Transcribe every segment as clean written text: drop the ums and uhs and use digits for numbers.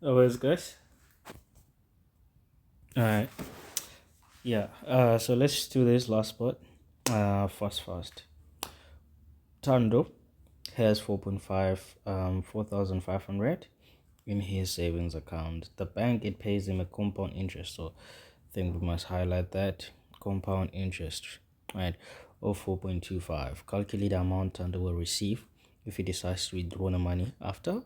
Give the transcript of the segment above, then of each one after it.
Always, guys. All right. Yeah. So let's do this last part. Fast. Tando has 4,500 in his savings account. The bank, it pays him a compound interest. So I think we must highlight that compound interest, right? Of 4.25. Calculate the amount Tando will receive if he decides to withdraw the money after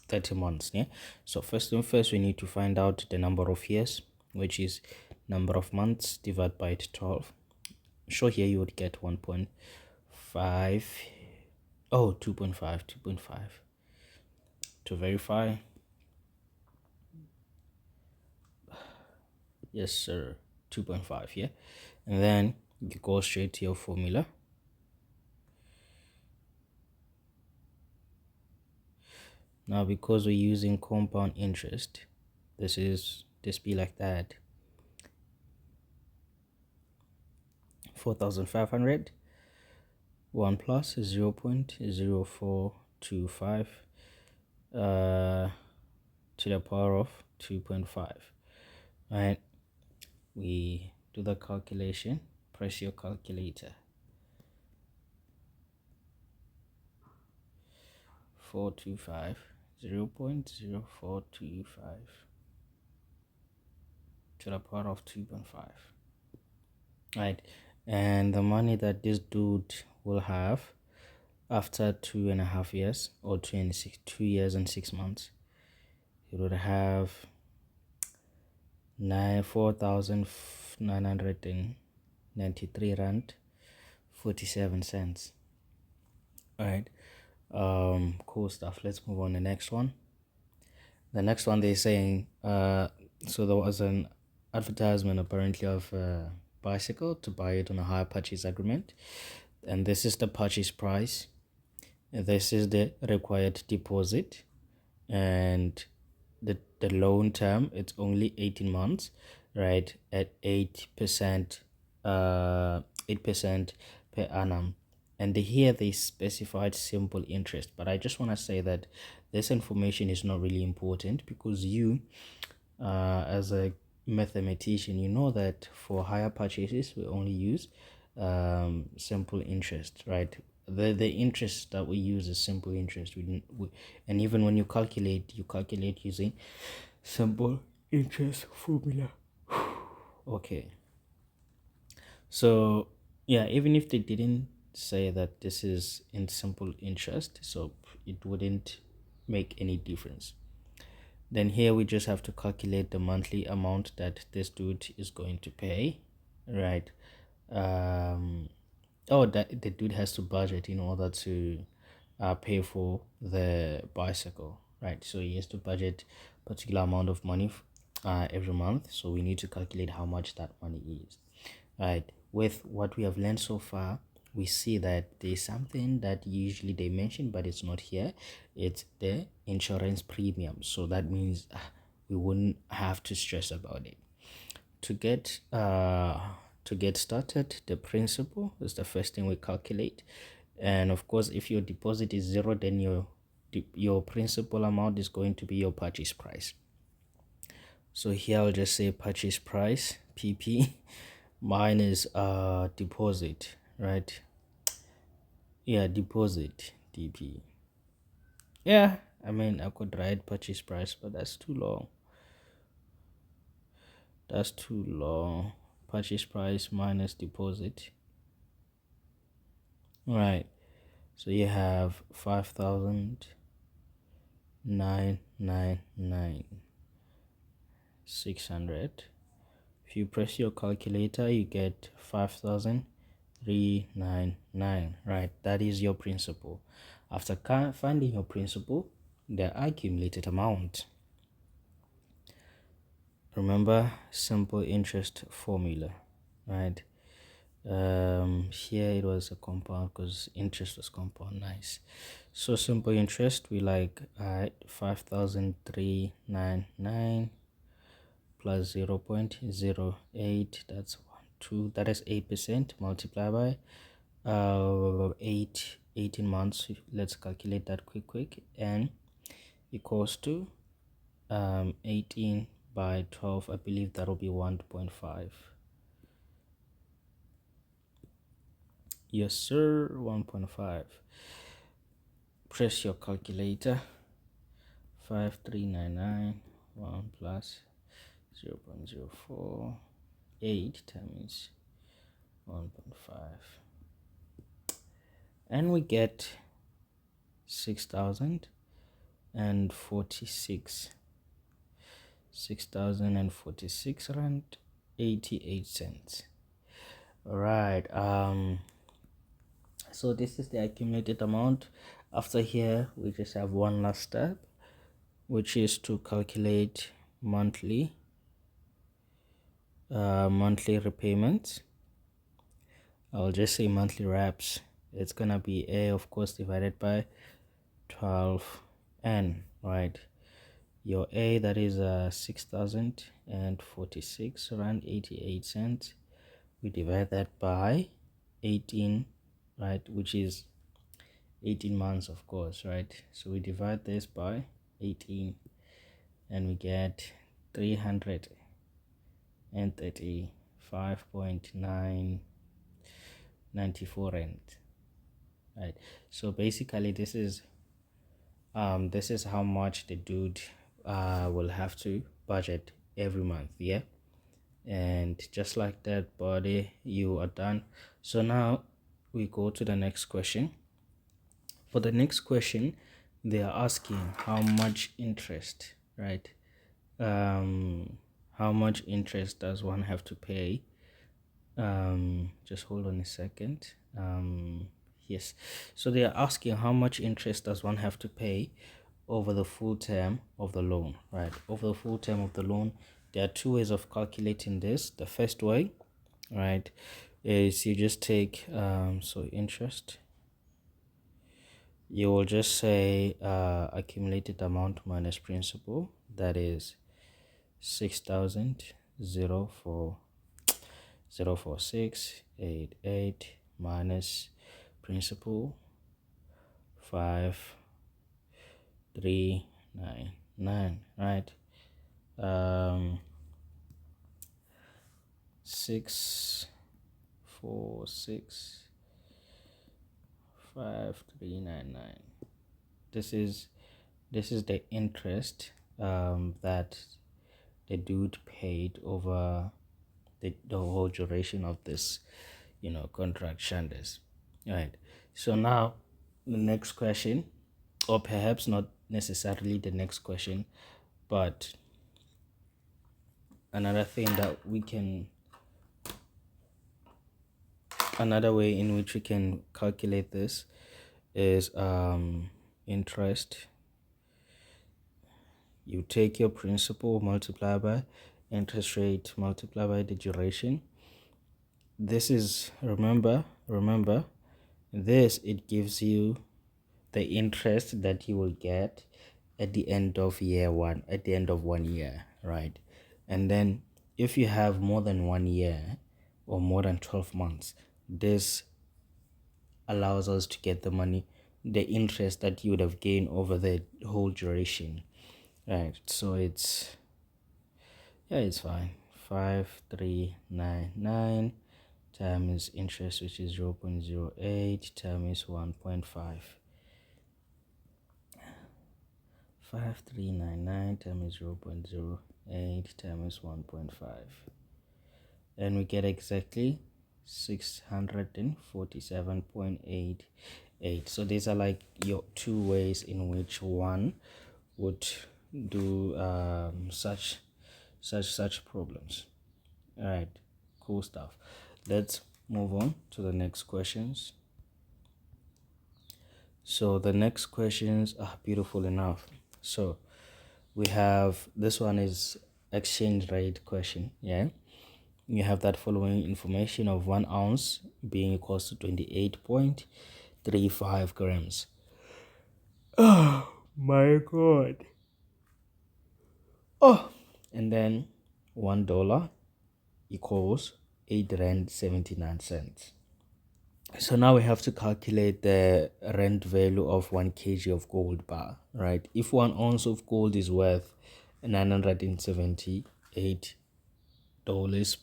30 months. Yeah. So first thing first, we need to find out the number of years, which is number of months divided by 12. So here you would get 1.5. Oh, 2.5. To verify, yes sir, 2.5. Yeah. And then you go straight to your formula. Now because we're using compound interest, this be like that. 4,500, 1 plus 0.0425 to the power of 2.5. Right, we do the calculation. Press your calculator. 425, 0.0425 to the power of 2.5. Right, and the money that this dude will have after 2.5 years, or 2 years and 6 months, he would have 4,993 rand 47 cents. All right. Cool stuff. Let's move on to the next one. The next one, they're saying, so there was an advertisement apparently of a bicycle to buy it on a hire purchase agreement, and this is the purchase price. This is the required deposit, and the loan term, it's only 18 months, right, at 8%, 8% per annum. And here they specified simple interest, but I just want to say that this information is not really important, because you, as a mathematician, you know that for higher purchases we only use simple interest, right? The interest that we use is simple interest. And even when you calculate using simple interest formula. Okay. So yeah, even if they didn't say that this is in simple interest, so it wouldn't make any difference. Then here we just have to calculate the monthly amount that this dude is going to pay, right? Oh, that the dude has to budget in order to pay for the bicycle, right? So he has to budget particular amount of money every month. So we need to calculate how much that money is, right? With what we have learned so far, we see that there's something that usually they mention, but it's not here. It's the insurance premium. So that means we wouldn't have to stress about it. To get started, the principal is the first thing we calculate. And of course, if your deposit is zero, then your principal amount is going to be your purchase price. So here I'll just say purchase price, PP, minus deposit, right? Yeah, deposit, DP. Yeah, I mean, I could write purchase price, but that's too long. That's too long. Purchase price minus deposit. Right. So you have 5,999,600. If you press your calculator, you get 5,399. Right. That is your principal. After finding your principal, the accumulated amount. Remember simple interest formula, right? Here it was a compound because interest was compound. Nice. So simple interest, we like 5,399 plus 0.08, that's 2, that is 8%, multiplied by 18 months. Let's calculate that quick, and equals to 18 by 12, I believe that'll be 1.5. Yes sir, 1.5. Press your calculator. 5399 1 plus 0.048 times 1.5, and we get 6,046 rand 88 cents. All right, so this is the accumulated amount. After here we just have one last step, which is to calculate monthly repayments. I'll just say monthly wraps. It's gonna be A, of course, divided by 12n, right? Your A, that is 6,046 rand 88 cents. We divide that by 18, right, which is 18 months, of course, right? So we divide this by 18 and we get 335.994 rand, right? So basically this is how much the dude will have to budget every month, yeah. And just like that, buddy, you are done. So now we go to the next question. For the next question, they are asking how much interest, right? How much interest does one have to pay? Just hold on a second. Yes, so they are asking how much interest does one have to pay over the full term of the loan, right? Over the full term of the loan, there are two ways of calculating this. The first way, right, is you just take so interest, you will just say accumulated amount minus principal, that is 6,04688 minus principal 5399, right? 6465399. This is the interest that the dude paid over the whole duration of this contract, Shanders, right? So now the next question, or perhaps not necessarily the next question, but another way in which we can calculate this is interest. You take your principal, multiply by interest rate, multiply by the duration. This is, remember this, it gives you the interest that you will get at the end of year one, at the end of 1 year, right? And then if you have more than 1 year or more than 12 months, this allows us to get the money, the interest that you would have gained over the whole duration, right? So it's fine. 5399 times interest, which is 0.08, times 1.5. 5399 times 0.08 times 1.5, and we get exactly 647.88. So these are like your two ways in which one would do such problems. All right, cool stuff. Let's move on to the next questions. So the next questions are beautiful enough. So we have, this one is exchange rate question, yeah. You have that following information of 1 ounce being equals to 28.35 grams. Oh my god. Oh, and then $1 equals 8 rand 79 cents. So now we have to calculate the rand value of 1 kg of gold bar, right? If 1 ounce of gold is worth $978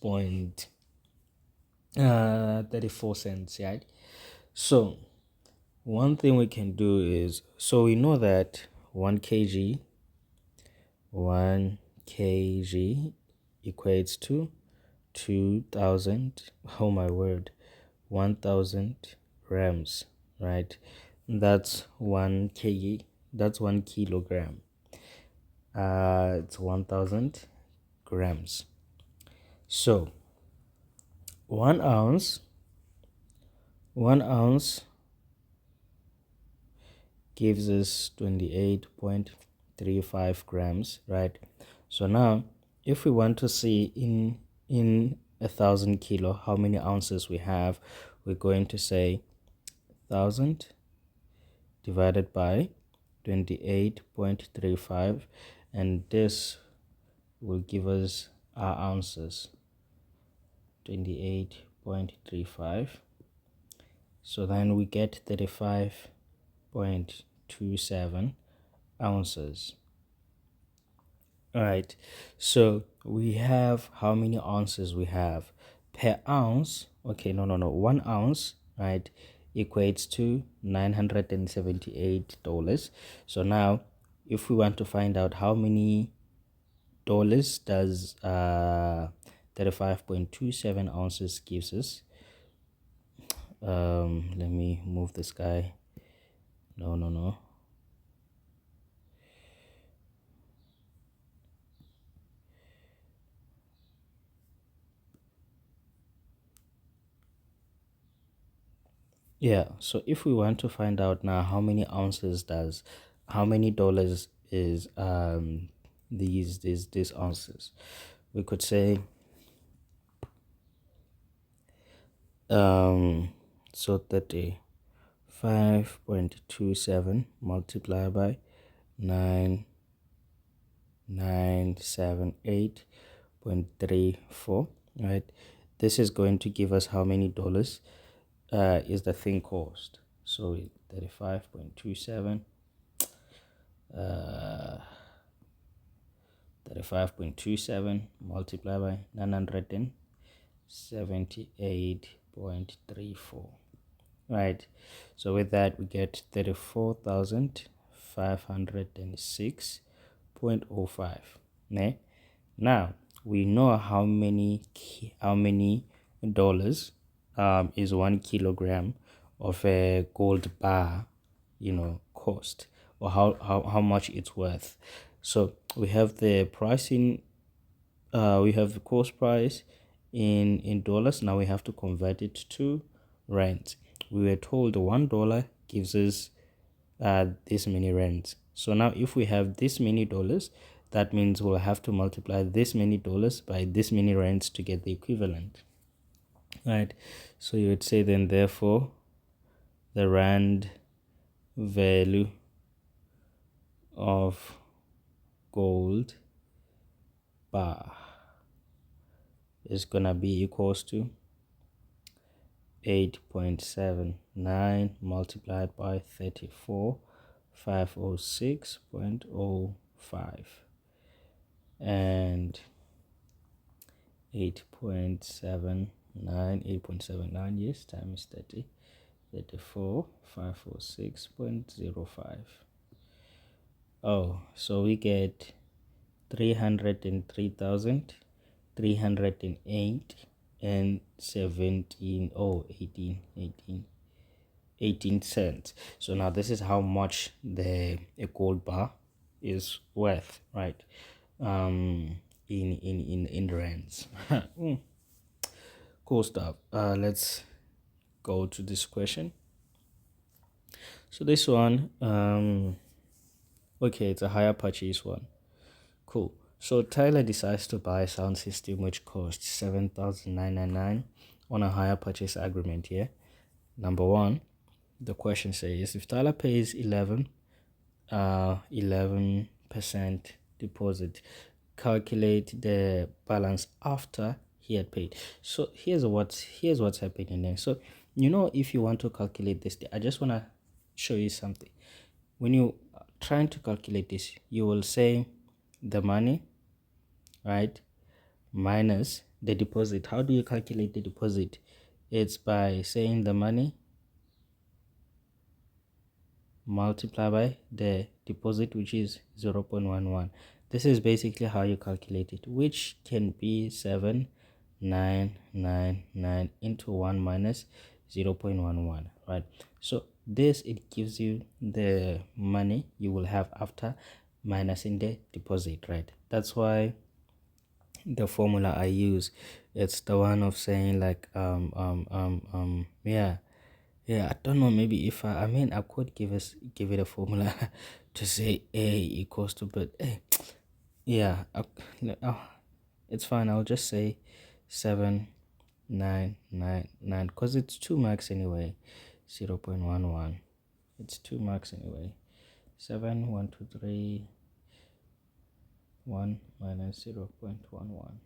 point 34 cents, right? So one thing we can do is, so we know that 1 kg equates to 2000, oh my word, 1000 grams, right? That's 1 kg, that's 1 kilogram. It's 1000 grams. So 1 ounce gives us 28.35 grams, right? So now if we want to see in 1000 kilo how many ounces we have, we're going to say 1000 divided by 28.35, and this will give us our ounces, 28.35. So then we get 35.27 ounces. All right, so we have how many ounces we have per ounce. Okay, no, 1 ounce, right, equates to $978. So now if we want to find out how many dollars does 35.27 ounces gives us, let me move this guy. No. Yeah, so if we want to find out now how many how many dollars is these ounces, we could say so 35.27 multiplied by 9978.34, right? This is going to give us how many dollars is the thing cost. So 35.27 multiplied by 978.34, right? So with that we get 34,506.05. Now we know how many dollars is 1 kilogram of a gold bar, cost, or how much it's worth. So we have the pricing, we have the cost price in dollars. Now we have to convert it to rand. We were told $1 gives us this many rands. So now if we have this many dollars, that means we'll have to multiply this many dollars by this many rands to get the equivalent, right? So you would say then, therefore, the rand value of gold bar is gonna be equals to 8.79 multiplied by 34,506.05, and 8.79, yes, times 30, 34,506.05. Oh, so we get 303,308 and 18 cents. So now this is how much a gold bar is worth, right? In rands. Cool stuff. Let's go to this question. So this one, okay, it's a hire purchase one. Cool. So Tyler decides to buy a sound system which costs $7,999 on a hire purchase agreement here. Number one, the question says if Tyler pays 11% deposit, calculate the balance after he had paid. So here's what's happening there. So if you want to calculate this, I just want to show you something. When you trying to calculate this, you will say the money, right, minus the deposit. How do you calculate the deposit? It's by saying the money multiply by the deposit, which is 0.11. This is basically how you calculate it, which can be 7999 into 1 minus 0.11, right? So this, it gives you the money you will have after minusing the deposit, right? That's why the formula I use, it's the one of saying like yeah, I don't know, maybe if I mean I could give it a formula to say A equals to, but yeah, oh, it's fine. I'll just say 7999 because it's 2 marks anyway. 0.11. It's 2 marks anyway. 7 1 2 3 1 minus 0.11.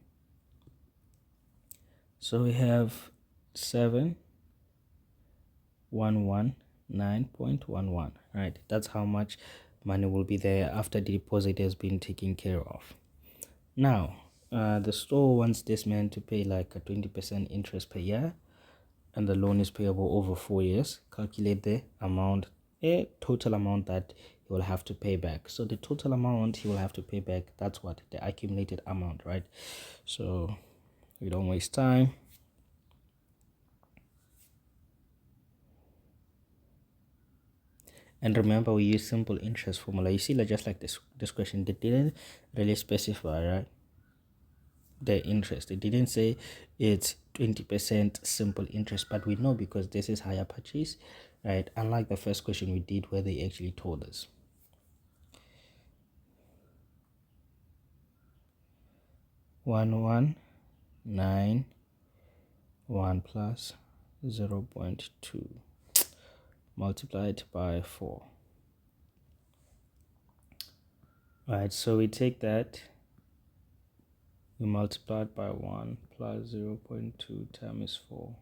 So we have 7,119.11, right? That's how much money will be there after the deposit has been taken care of. Now, the store wants this man to pay like a 20% interest per year, and the loan is payable over 4 years. Calculate the amount, a total amount that he will have to pay back. So the total amount he will have to pay back, that's what the accumulated amount, right? So we don't waste time. And remember, we use simple interest formula. You see, like just like this question, they didn't really specify, right, the interest. It didn't say it's 20% simple interest, but we know because this is hire purchase, right? Unlike the first question we did where they actually told us. 1191 plus 0.2 multiplied by 4. Right, so we take that, we multiply it by 1 plus 0.2 times 4,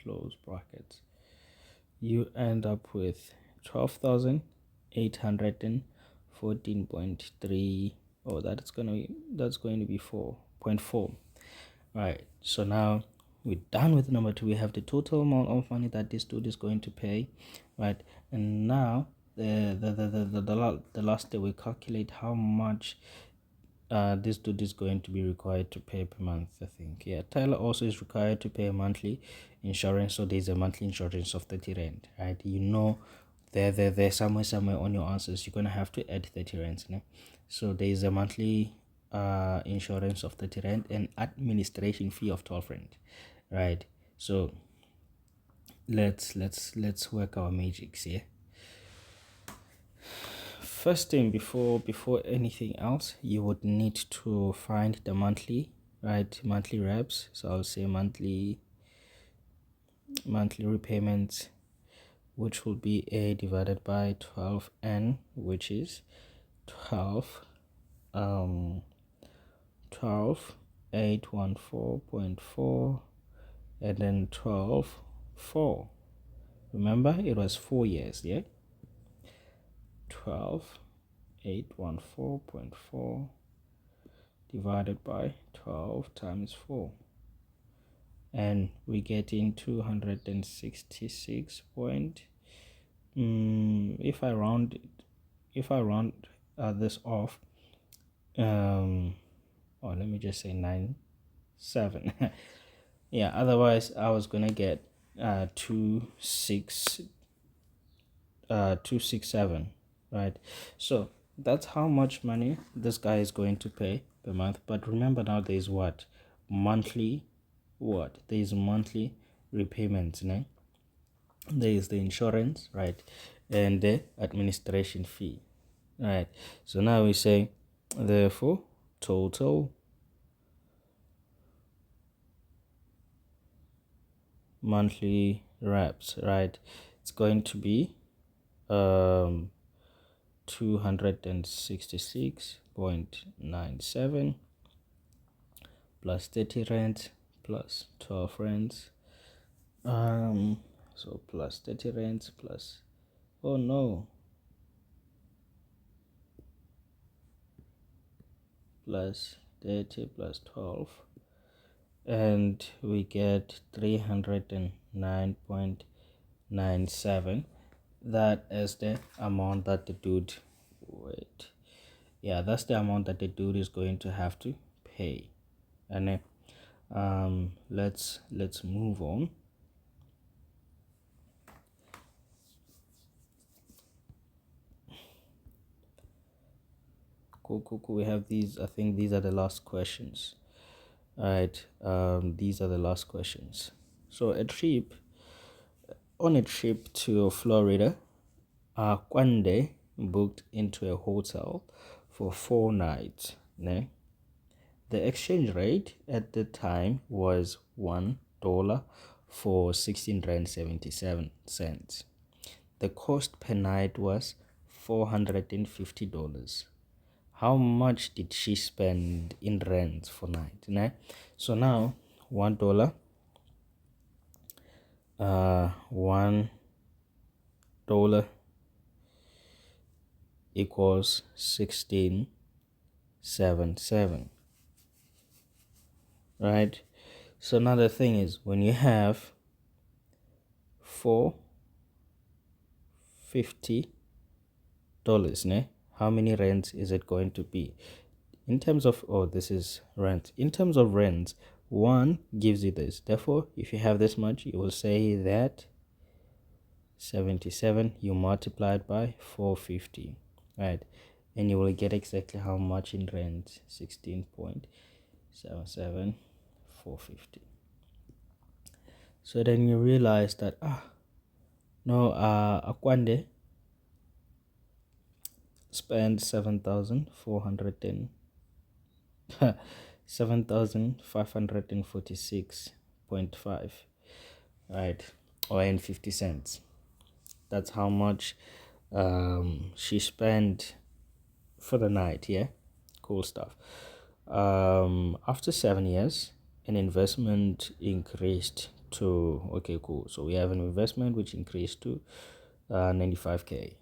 close brackets. You end up with 12,814.3. Oh, that's going to be 4.4. Right, so now we're done with number 2. We have the total amount of money that this dude is going to pay, right? And now the last day we calculate how much this dude is going to be required to pay per month. I think, yeah, Tyler also is required to pay a monthly insurance, so there's a monthly insurance of 30 rand, right? You know, there somewhere on your answers you're gonna have to add 30 rands, né? So there's a monthly insurance of 30 rand and administration fee of 12 rand, right? So let's work our magics here. First thing, before anything else, you would need to find the monthly, right? Monthly reps. So I'll say monthly repayments, which will be A divided by 12n, which is 12,814.4, and then 12,4. Remember, it was 4 years, yeah? 12,814.4 divided by 12 times 4, and we get in 266 point, if I round this off, or let me just say 97. Yeah, otherwise I was gonna get 267, right? So that's how much money this guy is going to pay per month. But remember, now there's monthly repayments, né? There is the insurance, right, and the administration fee, right? So now we say, therefore, total monthly reps, right, it's going to be 266.97 plus 30 rands plus 12 rands, so plus 30 rands plus, oh no, plus 30 plus 12, and we get 309.97. That is the amount that the dude, wait, yeah, that's the amount that the dude is going to have to pay. And then let's move on. Cool. We have these. I think these are the last questions. All right. These are the last questions. So on a trip to Florida, Kwande booked into a hotel for 4 nights. Ne? The exchange rate at the time was $1 for 16 rand 77 cents. The cost per night was $450. How much did she spend in rent for night? Ne? So now $1, $1 equals 16.77, right? So now the thing is, when you have $450, ne? How many rents is it going to be? In terms of, oh, this is rent. In terms of rents, one gives you this. Therefore, if you have this much, you will say that 77 you multiply it by 450, right? And you will get exactly how much in rent. 16.77, 450. So then you realize that Akwande spent 7,546.5, right, or in 50 cents. That's how much she spent for the night. Yeah, cool stuff. After 7 years, an investment increased to, okay, cool, so we have an investment which increased to 95k.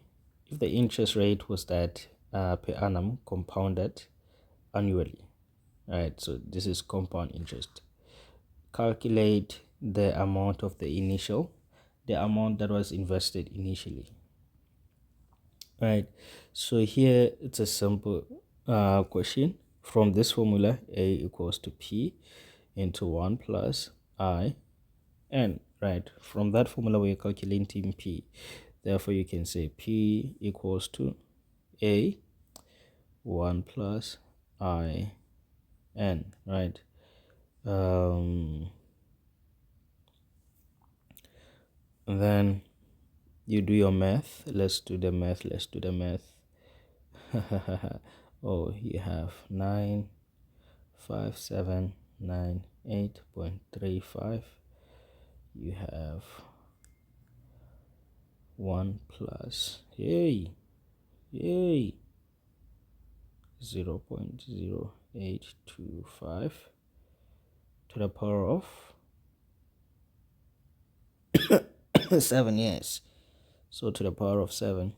If the interest rate was that per annum compounded annually, right? So this is compound interest. Calculate the amount that was invested initially, right? So here it's a simple question. From this formula, A equals to P into 1 plus I n, right? From that formula we're calculating P. Therefore you can say P equals to A 1 plus I n, right? Then you do your math. Let's do the math. Oh, you have 95798.35. You have 1 plus 0.0825 to the power of 7. Yes, so to the power of 7.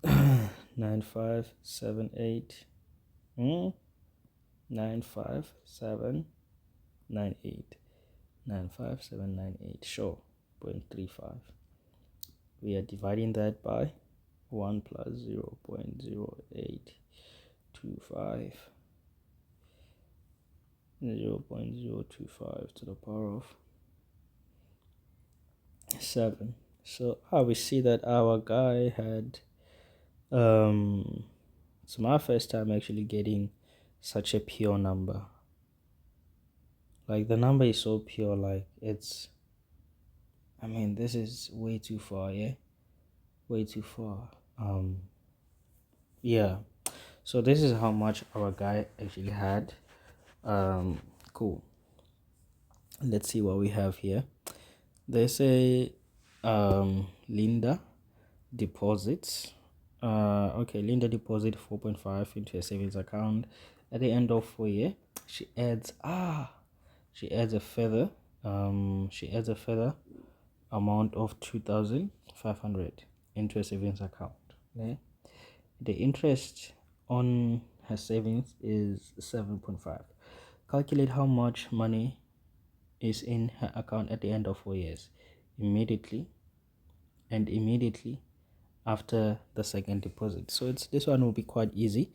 9578 95798 95798, sure, 0.35. We are dividing that by 1 plus 0.0825 0.025 to the power of 7. So we see that our guy had it's my first time actually getting such a pure number. Like, the number is so pure, like, it's, I mean, this is way too far. Yeah, way too far. Yeah, so this is how much our guy actually had. Cool. Let's see what we have here. They say Linda deposits Linda deposit 4.5 into a savings account. At the end of 4 year, she adds a further amount of 2,500 into a savings account. Okay? The interest on her savings is 7.5. Calculate how much money is in her account at the end of 4 years. Immediately and immediately after the second deposit. So it's this one will be quite easy.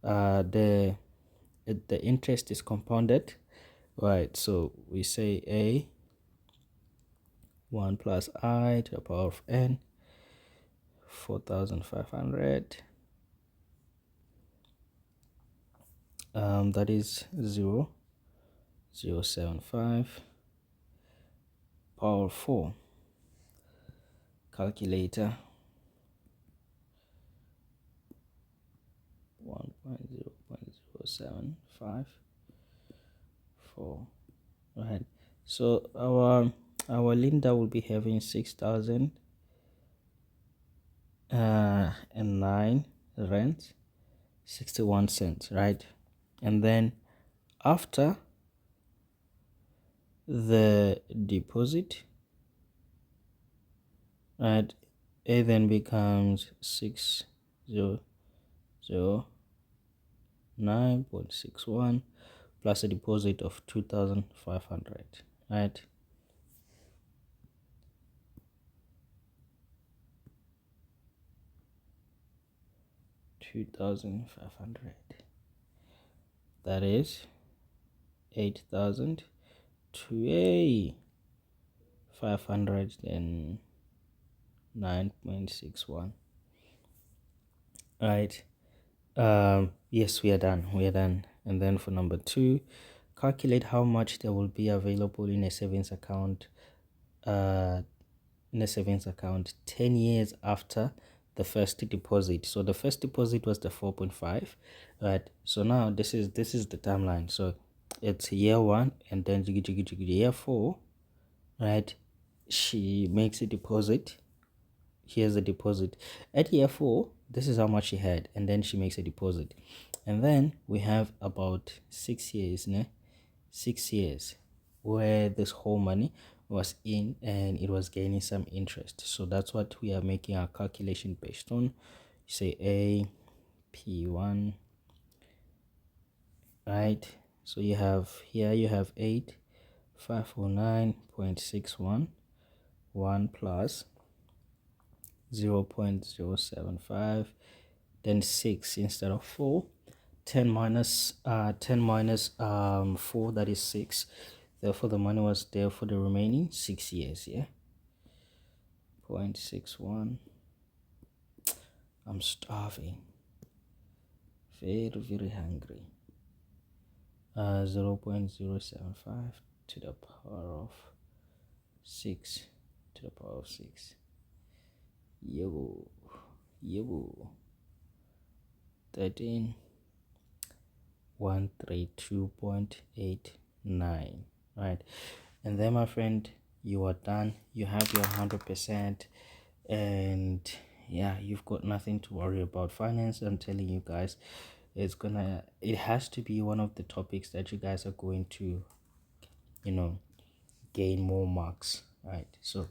The interest is compounded, right? So we say a 1 plus I to the power of n, 4,500. That is 0.075 power 4. Calculator 1.0.075 4. Right. So our Linda will be having 6,000 and 9 rent 61 cents, right? And then after the deposit, right, a then becomes 6,009.61 plus a deposit of 2,500, right? 2,500, that is 8,000 to a 509.61, right? Yes, we are done. And then for number 2, calculate how much there will be available in a savings account 10 years after the first deposit. So the first deposit was the 4.5, right? So now this is the timeline. So it's year 1 and then year 4, right? She makes a deposit. Here's the deposit at year 4. This is how much she had, and then she makes a deposit, and then we have about 6 years, 6 years where this whole money was in and it was gaining some interest. So that's what we are making our calculation based on. You say a p1, right? So you have 8,509.61, 1 plus 0.075, then 6 instead of 4. 10 minus 4, that is 6. Therefore the money was there for the remaining 6 years. 0.61. I'm starving, very hungry. 0.075 to the power of 6 to the power of 6. Yo 13 132.89, right? And then, my friend, you are done. You have your 100%, and yeah, you've got nothing to worry about. Finance, I'm telling you guys, it has to be one of the topics that you guys are going to gain more marks, right? So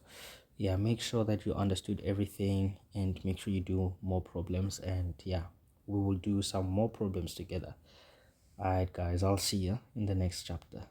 yeah, make sure that you understood everything and make sure you do more problems, and yeah, we will do some more problems together. All right, guys, I'll see you in the next chapter.